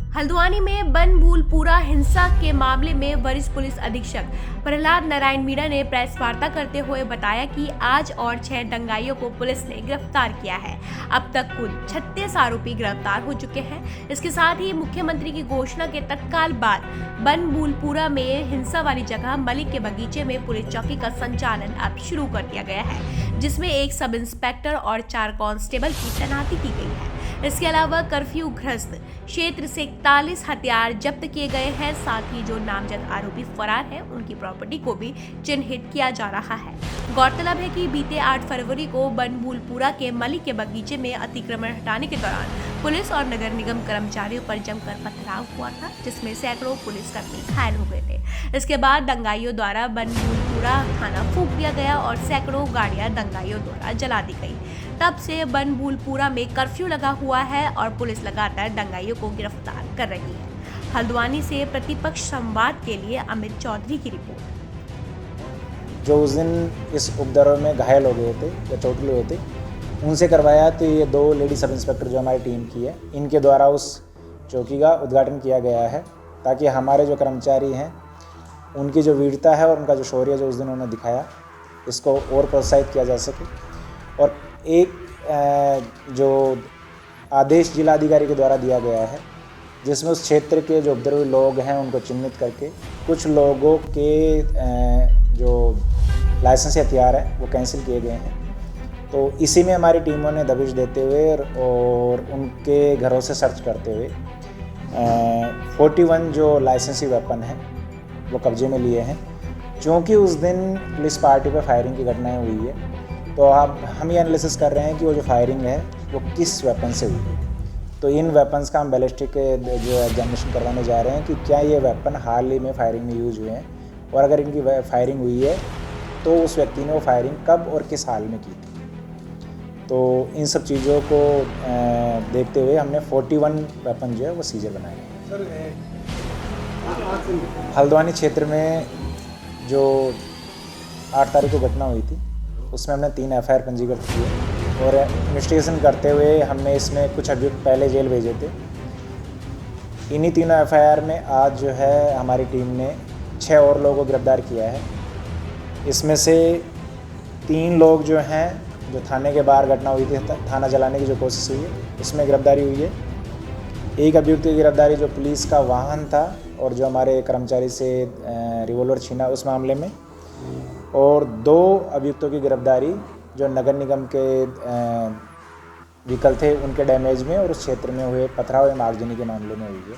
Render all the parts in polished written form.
हल्द्वानी में बनभूलपुरा हिंसा के मामले में वरिष्ठ पुलिस अधीक्षक प्रहलाद नारायण मीणा ने प्रेस वार्ता करते हुए बताया कि आज और 6 दंगाइयों को पुलिस ने गिरफ्तार किया है। अब तक कुल 36 आरोपी गिरफ्तार हो चुके हैं। इसके साथ ही मुख्यमंत्री की घोषणा के तत्काल बाद बनभूलपुरा में हिंसा वाली जगह मलिक के बगीचे में पुलिस चौकी का संचालन अब शुरू कर दिया गया है, जिसमें एक सब इंस्पेक्टर और 4 कांस्टेबल की तैनाती की गई है। इसके अलावा कर्फ्यू ग्रस्त क्षेत्र से 41 हथियार जब्त किए गए हैं। साथ ही जो नामजद आरोपी फरार हैं, उनकी प्रॉपर्टी को भी चिन्हित किया जा रहा है। गौरतलब है कि बीते 8 फरवरी को बनभूलपुरा के मलिक के बगीचे में अतिक्रमण हटाने के दौरान पुलिस और नगर निगम कर्मचारियों पर जमकर पथराव हुआ था, जिसमें सैकड़ों पुलिसकर्मी घायल हो गए थे। इसके बाद दंगाइयों द्वारा बनभूलपुरा थाना फूंक दिया गया और सैकड़ों गाड़ियां दंगाइयों द्वारा जला दी गई। तब से बनभूलपुरा में कर्फ्यू लगा हुआ है और पुलिस लगातार दंगाइयों को गिरफ्तार कर रही है। हल्द्वानी से प्रतिपक्ष संवाद के लिए अमित चौधरी की रिपोर्ट। जो उस दिन इस उपद्रव में घायल हो गए थे या चोटिल हुए थे, उनसे करवाया। तो ये 2 लेडी सब इंस्पेक्टर जो हमारी टीम की है, इनके द्वारा उस चौकी का उद्घाटन किया गया है, ताकि हमारे जो कर्मचारी हैं उनकी जो वीरता है और उनका जो शौर्य जो उस दिन उन्होंने दिखाया, इसको और प्रोत्साहित किया जा सके। और एक जो आदेश जिलाधिकारी के द्वारा दिया गया है, जिसमें उस क्षेत्र के जो उपद्रवी लोग हैं उनको चिन्हित करके कुछ लोगों के जो लाइसेंसी हथियार हैं वो कैंसिल किए गए हैं। तो इसी में हमारी टीमों ने दबिश देते हुए और उनके घरों से सर्च करते हुए 41 जो लाइसेंसी वेपन हैं वो कब्जे में लिए हैं। क्योंकि उस दिन पुलिस पार्टी पर फायरिंग की घटनाएं हुई है, तो अब हम ये एनालिसिस कर रहे हैं कि वो जो फायरिंग है वो किस वेपन से हुई है। तो इन वेपन्स का हम बैलिस्टिक जो एग्जामिनेशन करवाने जा रहे हैं कि क्या ये वेपन हाल ही में फायरिंग में यूज हुए हैं, और अगर इनकी फायरिंग हुई है तो उस व्यक्ति ने वो फायरिंग कब और किस हाल में की थी। तो इन सब चीज़ों को देखते हुए हमने 41 वेपन जो है वो सीजर बनाए हैं। हल्द्वानी क्षेत्र में जो 8 तारीख को घटना हुई थी, उसमें हमने 3 FIR पंजीकृत किए और इन्वेस्टिगेशन करते हुए हमने इसमें कुछ अभियुक्त पहले जेल भेजे थे। इन्हीं 3 FIR में आज जो है हमारी टीम ने 6 और लोगों को गिरफ्तार किया है। इसमें से 3 लोग जो हैं, जो थाने के बाहर घटना हुई थी, थाना जलाने की जो कोशिश हुई है, उसमें गिरफ्तारी हुई है। एक अभियुक्त की गिरफ्तारी जो पुलिस का वाहन था और जो हमारे कर्मचारी से रिवॉल्वर छीना उस मामले में, और 2 अभियुक्तों की गिरफ्तारी जो नगर निगम के व्हीकल थे उनके डैमेज में और उस क्षेत्र में हुए पथराव एवं आगजनी के मामले में हुई है।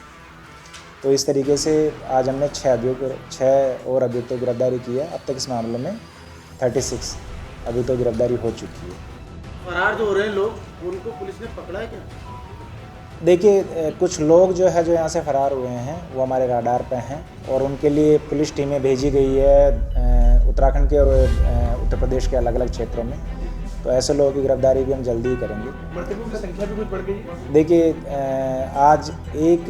तो इस तरीके से आज हमने 6 और अभियुक्तों की गिरफ्तारी की है। अब तक इस मामले में 36 अभियुक्तों की गिरफ्तारी हो चुकी है। फरार जो हो रहे हैं लोग, उनको पुलिस ने पकड़ा है क्या? देखिए, कुछ लोग जो है जो यहाँ से फरार हुए हैं वो हमारे राडार पे हैं और उनके लिए पुलिस टीमें भेजी गई है उत्तराखंड के और उत्तर प्रदेश के अलग अलग क्षेत्रों में। तो ऐसे लोगों की गिरफ्तारी भी हम जल्दी ही करेंगे। मृतकों की संख्या भी कुछ बढ़ गई है? देखिए, आज एक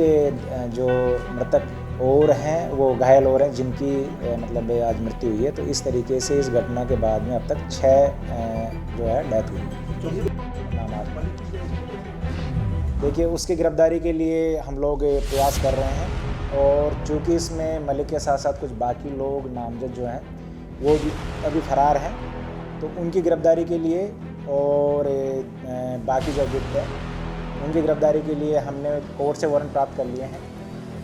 जो मृतक और हैं वो घायल हो रहे हैं, जिनकी मतलब आज मृत्यु हुई है। तो इस तरीके से इस घटना के बाद में अब तक 6 जो है डेथ हुई है। देखिए, उसकी गिरफ्तारी के लिए हम लोग प्रयास कर रहे हैं, और चूँकि इसमें मलिक के साथ साथ कुछ बाकी लोग नामजद जो हैं वो भी अभी फरार हैं, तो उनकी गिरफ्तारी के लिए और बाकी जो अभियुक्त हैं उनकी गिरफ्तारी के लिए हमने कोर्ट से वारंट प्राप्त कर लिए हैं।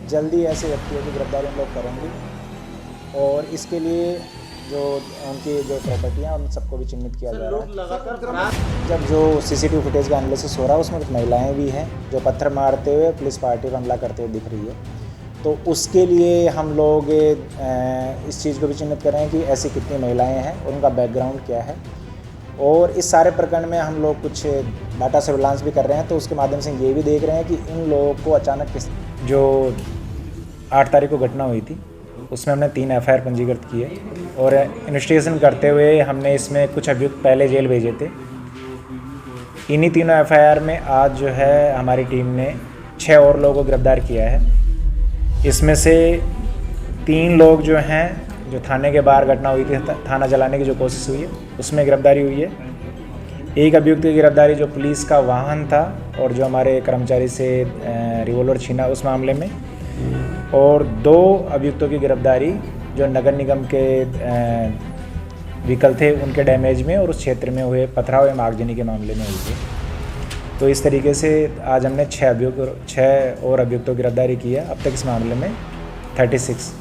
जल्दी ऐसे व्यक्तियों की गिरफ्तारी हम लोग करेंगे, और इसके लिए जो उनकी जो प्रॉपर्टियाँ उन सबको भी चिन्हित किया जा रहा है। जब जो CCTV फुटेज का एनालिसिस हो रहा है उसमें कुछ महिलाएं भी हैं जो पत्थर मारते हुए पुलिस पार्टी पर हमला करते हुए दिख रही है। तो उसके लिए हम लोग इस चीज़ को भी चिन्हित कर रहे हैं कि ऐसी कितनी महिलाएं हैं और उनका बैकग्राउंड क्या है। और इस सारे प्रकरण में हम लोग कुछ डाटा सर्विलांस भी कर रहे हैं, तो उसके माध्यम से ये भी देख रहे हैं कि इन लोगों को अचानक किस जो 8 तारीख को घटना हुई थी उसमें हमने 3 FIR पंजीकृत किए और इन्वेस्टिगेशन करते हुए हमने इसमें कुछ अभियुक्त पहले जेल भेजे थे। इन्हीं 3 FIR में आज जो है हमारी टीम ने 6 और लोगों को गिरफ्तार किया है। इसमें से 3 लोग जो हैं, जो थाने के बाहर घटना हुई थी, थाना जलाने की जो कोशिश हुई है उसमें गिरफ्तारी हुई है। एक अभियुक्त की गिरफ्तारी जो पुलिस का वाहन था और जो हमारे कर्मचारी से रिवॉल्वर छीना उस मामले में, और 2 अभियुक्तों की गिरफ्तारी जो नगर निगम के व्हीकल थे उनके डैमेज में और उस क्षेत्र में हुए पथराव एवं आगजनी के मामले में हुई थी। तो इस तरीके से आज हमने 6 और अभियुक्तों की गिरफ्तारी की है। अब तक इस मामले में 36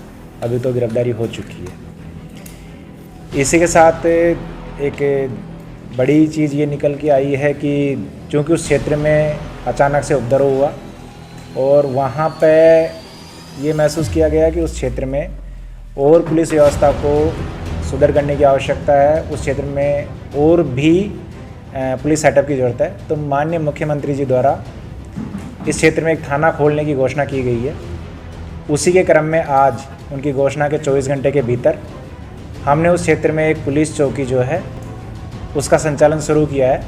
अभियुक्तों की गिरफ्तारी हो चुकी है। इसी के साथ एक बड़ी चीज़ ये निकल के आई है कि चूँकि उस क्षेत्र में अचानक से उपद्रव हुआ और वहाँ पे ये महसूस किया गया कि उस क्षेत्र में और पुलिस व्यवस्था को सुधार करने की आवश्यकता है, उस क्षेत्र में और भी पुलिस सेटअप की ज़रूरत है। तो माननीय मुख्यमंत्री जी द्वारा इस क्षेत्र में एक थाना खोलने की घोषणा की गई है। उसी के क्रम में आज उनकी घोषणा के 24 घंटे के भीतर हमने उस क्षेत्र में एक पुलिस चौकी जो है उसका संचालन शुरू किया है।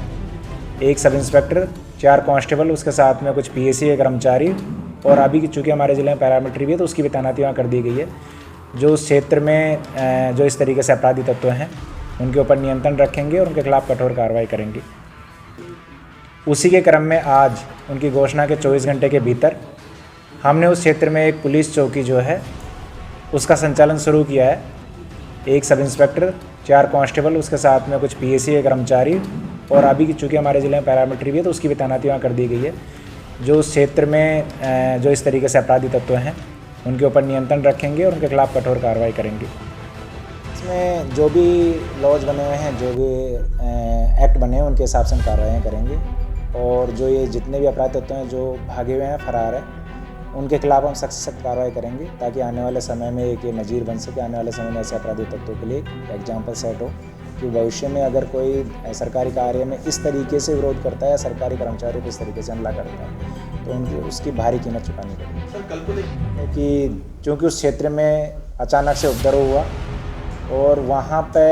एक सब इंस्पेक्टर, 4 कांस्टेबल, उसके साथ में कुछ पीएसी के कर्मचारी, और अभी चूँकि हमारे ज़िले में पैरामिलिट्री भी है तो उसकी भी तैनाती वहाँ कर दी गई है, जो उस क्षेत्र में जो इस तरीके से अपराधी तत्व हैं उनके ऊपर नियंत्रण रखेंगे और उनके खिलाफ कठोर कार्रवाई करेंगे। उसी के क्रम में आज उनकी घोषणा के 24 घंटे के भीतर हमने उस क्षेत्र में एक पुलिस चौकी जो है उसका संचालन शुरू किया है। एक सब इंस्पेक्टर, 4 कांस्टेबल, उसके साथ में कुछ पीएसी के कर्मचारी, और अभी चूँकि हमारे ज़िले में पैरामिलिट्री भी है तो उसकी भी तैनाती वहाँ कर दी गई है, जो उस क्षेत्र में जो इस तरीके से अपराधी तत्व हैं उनके ऊपर नियंत्रण रखेंगे और उनके खिलाफ कठोर कार्रवाई करेंगे। इसमें जो भी लॉज बने हुए हैं, जो भी एक्ट बने हैं उनके हिसाब से हम कार्रवाई करेंगे, और जो ये जितने भी अपराधी तत्व हैं जो भागे हुए हैं, फरार हैं, उनके खिलाफ हम सख्त सख्त कार्रवाई करेंगे ताकि आने वाले समय में एक नज़ीर बन सके। आने वाले समय में ऐसे अपराधी तत्वों के लिए एग्जाम्पल सेट हो कि भविष्य में अगर कोई सरकारी कार्य में इस तरीके से विरोध करता है या सरकारी कर्मचारियों को इस तरीके से हमला करता है तो उनकी उसकी भारी कीमत चुकानी पड़ेगी। सर कल को कि चूँकि उस क्षेत्र में अचानक से उपद्रव हुआ और वहाँ पे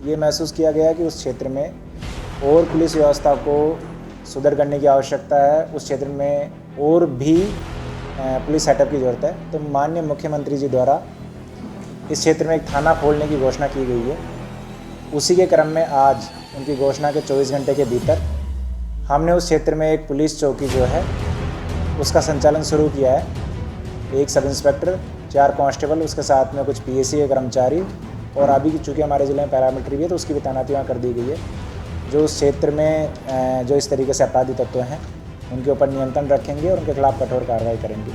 ये महसूस किया गया कि उस क्षेत्र में और पुलिस व्यवस्था को सुधार करने की आवश्यकता है, उस क्षेत्र में और भी पुलिस सेटअप की ज़रूरत है। तो माननीय मुख्यमंत्री जी द्वारा इस क्षेत्र में एक थाना खोलने की घोषणा की गई है। उसी के क्रम में आज उनकी घोषणा के 24 घंटे के भीतर हमने उस क्षेत्र में एक पुलिस चौकी जो है उसका संचालन शुरू किया है। एक सब इंस्पेक्टर, 4 कांस्टेबल, उसके साथ में कुछ पीएसी के कर्मचारी, और अभी चूँकि हमारे ज़िले में पैरामिलिट्री भी है तो उसकी भी तैनाती वहाँ कर दी गई है, जो उस क्षेत्र में जो इस तरीके से अपराधी तत्व हैं उनके ऊपर नियंत्रण रखेंगे और उनके खिलाफ कठोर कार्रवाई करेंगे।